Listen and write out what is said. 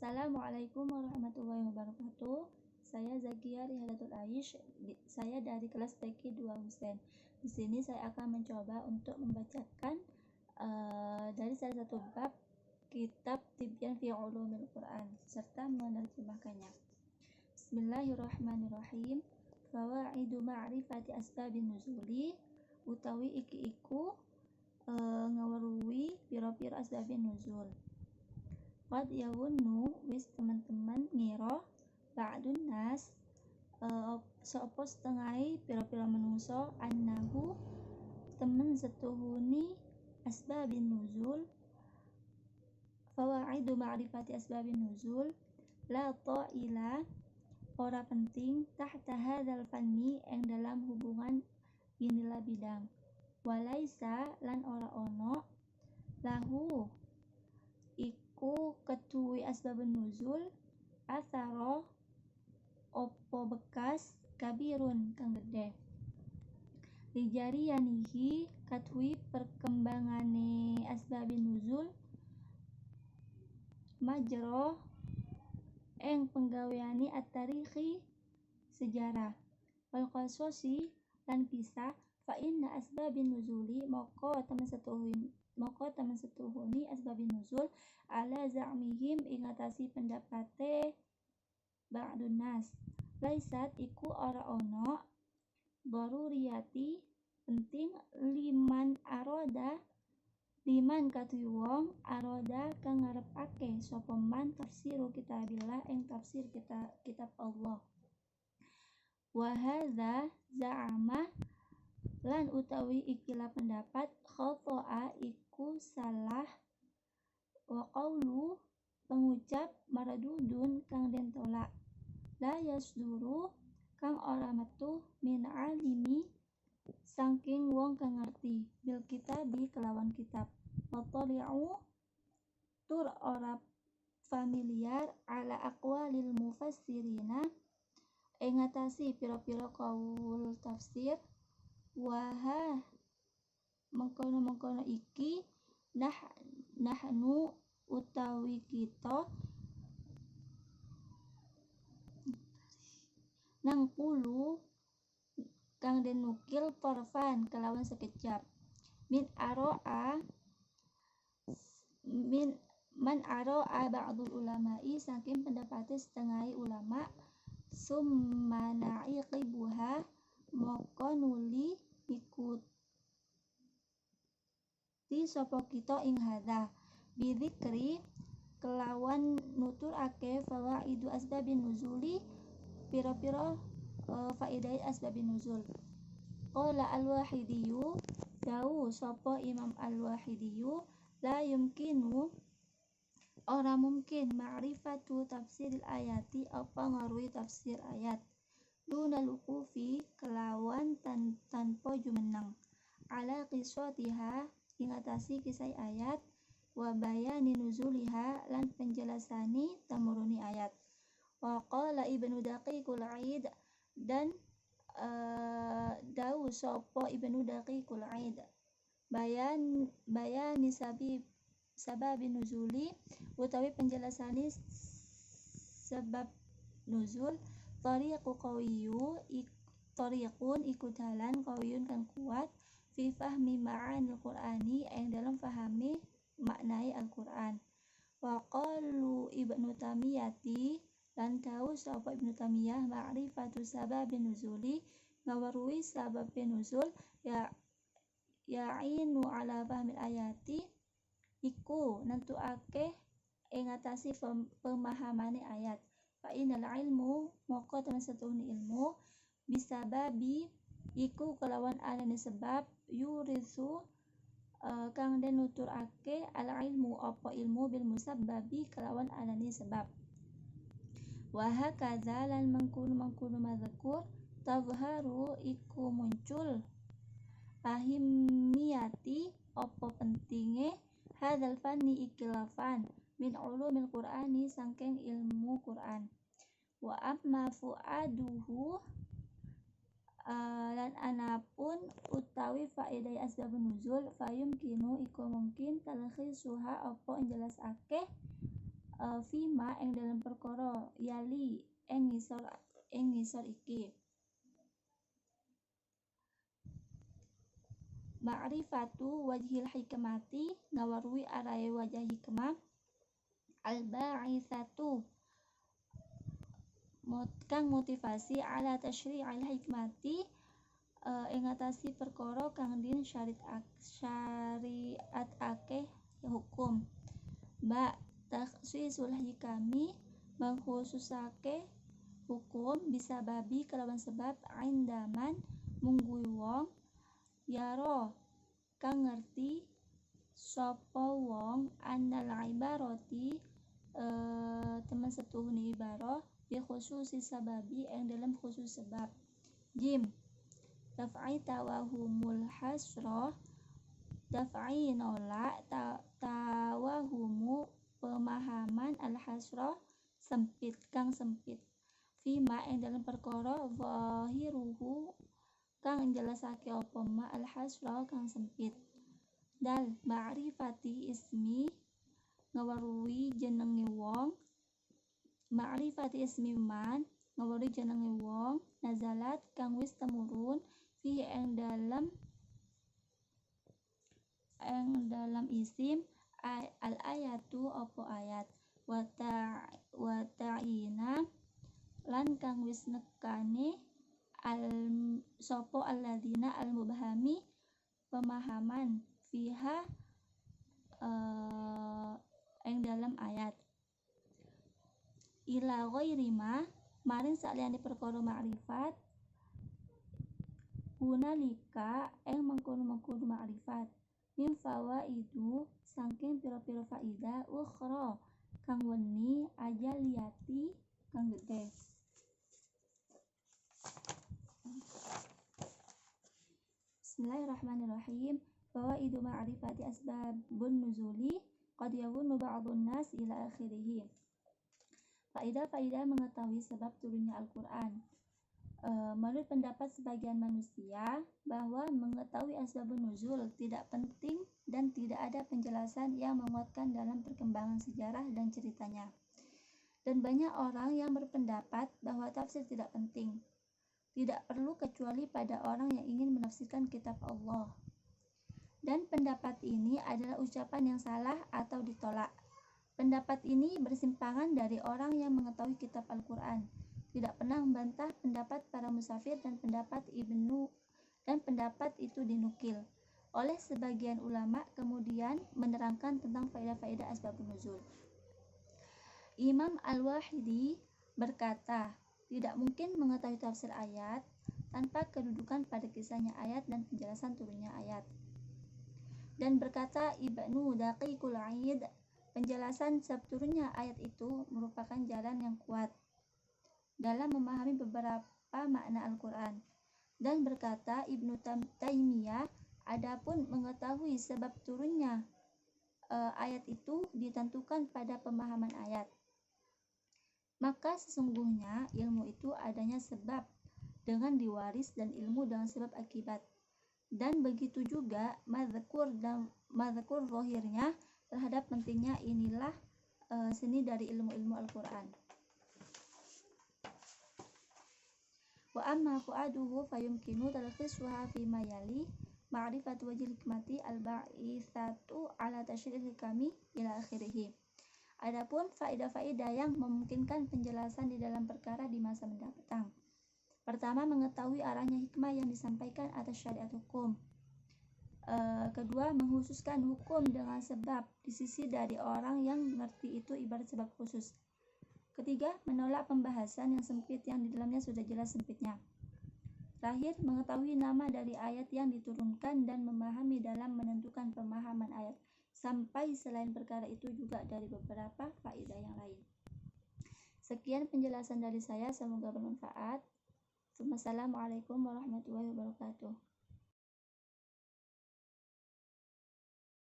Assalamualaikum warahmatullahi wabarakatuh. Saya Zakia Rihadatul Aish. Saya dari kelas TK 2 Husen. Di sini saya akan mencoba untuk membacakan dari salah satu bab kitab Tibyan fi Ulumil Quran serta menerjemahkannya. Bismillahirrahmanirrahim. Fawaidu ma'rifati asbabin nuzuli utawi iki-iku ngaweruhi pira-pira asbabin nuzul. Qad yawunnu wis teman-teman ngira ba'dun nas sapa setengahe pira-pira manungsa annahu temen setuhuni asbabin nuzul fawaidu ma'rifati asbabin nuzul la ta'ila ora penting tahta hadzal fanni yang dalam hubungan inilah bidang walaisa lan ora ono lahu iku ketuwi asbabun nuzul atharo opo bekas kabirun kang gede lijari yanihi katwi perkembangane asbabin nuzul majro eng penggaweane at-tarikhi sejarah wal qasosi lan kisah fa inna asbabin nuzuli moko temen setuhuni asbabin nuzul ala za'mihim ingatasi pendapate ba'dun nas laisat iku ora ono daruriyati penting liman katui wong aroda kang ngarepake sapa man tafsiru kitabillah ing tafsir kitab Allah wa hadza za'ama lan utawi ikilah pendapat khata'a iku salah wa qawlu pengucap maradudun kang den tolak la yasduru kang ora metu min alimi saking wong kang ngerti bil kitabi kelawan kitab wa tali'u tur ora familiar ala aqwalil mufassirina ing ngatasi pira-pira kaul tafsir waha mengkono-mengkono iki nahnu utawi kita nang pulu kang den nukil torfan kelawan sekejap man aro'a ba'dul ulama'i saking pendapate setengah ulama summa na'iqibuha moko nuli ikuti sapa kita ing hadza bidzikri kelawan nuturake fawaidu asbabin nuzuli pira-pira faedah asbabin nuzul qala al-wahidiyyu dawu sapa Imam al-Wahidiyyu la yumkinu ora mungkin ma'rifatu tafsiril ayati apa ngaruhi tafsir ayat duna luqufi kelawan tanpa jumeneng ala qisatiha ingatasi kisah ayat wa bayani nuzuliha lan penjelasani tamuruni ayat wa qala Ibnu Daqiqul Aid dan dawu sapa Ibnu Daqiqul Aid bayani sababin nuzuli utawi penjelasani sebab nuzul tariqun iku dalan qawiyun kang kuat fi fahmi ma'anil qur'ani ing dalam fahami maknai Al-Qur'an wa qalu Ibnu Tamiyati lan dawu sapa Ibnu Tamiyah ma'rifatu sababin nuzuli ngaweruhi sababin nuzul ya'inu ala fahmil ayati iku nentuake ing ngatasi pemahamane ayat fa inal ilmu moko temen setuhuni ilmu bisababi iku kelawan anane sebab yurisu kang den nuturake al ilmu apa ilmu bil musabbabi kelawan anane sebab wa hakadza lan mangkunu mazkur tazharu iku muncul ahimiyati apa pentinge hadzal fanni ikilafan min ulumil qur'ani saking ilmu Qur'an wa amma fu'aduhu lan anapun utawi faedah asbabun nuzul fayumkinu iku mungkin talkhisuha apa jelasake fima ing dalam perkara yali ing ngisor iki. Ma'rifatu wajhil hikmati ngawarui arai wajah hikmah al-ba'itsatu kang motivasi ala tasyri'il hikmati ing ngatasi perkara kang din syariatake hukum. Ba takhsisul hikami mengkhususake hukum bisa babi kelawan sebab indaman munggui wong yaro kang ngerti sapa wong annal ibarati teman setuhuni ibarah bi khususi sababi yang dalam khusus sebab. Jim daf'i tawahumul hasrah daf'i nolak tawahumu pemahaman al hasrah sempit kang sempit fima yang dalam perkara zahiruhu kang jelasake apa ma al hasrah kang sempit. Dal ma'rifati ismi ngawarui jenenge wong ma'rifati ismi man ngawarui jenenge wong nazalat kang wis temurun fihi ing dalam isim al ayatu apa ayat wa ta'ina lan kang wis nekane sapa alladzina al mubhami pemahaman fiha ing dalam ayat ila ghairi ma maring saliyane perkara makrifat hunalika ing mengkono-mengkono makrifat min fawaidu saking pira-pira faidah ukhra kang weni ajaliyati kang gede. Bismillahirrahmanirrahim. Fawaidu ma'rifati asbabun nuzuli qad yawunnu ba'dun nas ila akhirih. Faidah-faidah mengetahui sebab turunnya Al-Quran. Menurut pendapat sebagian manusia bahwa mengetahui asbabun nuzul tidak penting dan tidak ada penjelasan yang menguatkan dalam perkembangan sejarah dan ceritanya. Dan banyak orang yang berpendapat bahwa tafsir tidak penting. Tidak perlu kecuali pada orang yang ingin menafsirkan kitab Allah. Dan pendapat ini adalah ucapan yang salah atau ditolak. Pendapat ini bersimpangan dari orang yang mengetahui kitab Al-Quran. Tidak pernah membantah pendapat para musafir dan pendapat itu dinukil oleh sebagian ulama kemudian menerangkan tentang faedah-faedah asbabun nuzul. Imam Al-Wahidi berkata, tidak mungkin mengetahui tafsir ayat tanpa kedudukan pada kisahnya ayat dan penjelasan turunnya ayat. Dan berkata Ibnu Daqiqul Aid, penjelasan sebab turunnya ayat itu merupakan jalan yang kuat dalam memahami beberapa makna Al-Quran. Dan berkata Ibnu Taimiyah, adapun mengetahui sebab turunnya ayat itu ditentukan pada pemahaman ayat. Maka sesungguhnya ilmu itu adanya sebab dengan diwaris dan ilmu dengan sebab akibat. Dan begitu juga mazkur zahirnya terhadap pentingnya inilah seni dari ilmu-ilmu Al-Quran. Wa amma fu'aduhu fayumkinu talqisuha fi ma yali ma'rifatu wajhil hikmati al-ba'itsatu ala tasyri'il hikami ila akhirih. Adapun faedah-faedah yang memungkinkan penjelasan di dalam perkara di masa mendatang. Pertama, mengetahui arahnya hikmah yang disampaikan atas syariat hukum. Kedua, menghususkan hukum dengan sebab di sisi dari orang yang mengerti itu ibarat sebab khusus. Ketiga, menolak pembahasan yang sempit yang di dalamnya sudah jelas sempitnya. Terakhir, mengetahui nama dari ayat yang diturunkan dan memahami dalam menentukan pemahaman ayat. Sampai selain perkara itu juga dari beberapa faedah yang lain. Sekian penjelasan dari saya, semoga bermanfaat. Wassalamualaikum warahmatullahi wabarakatuh.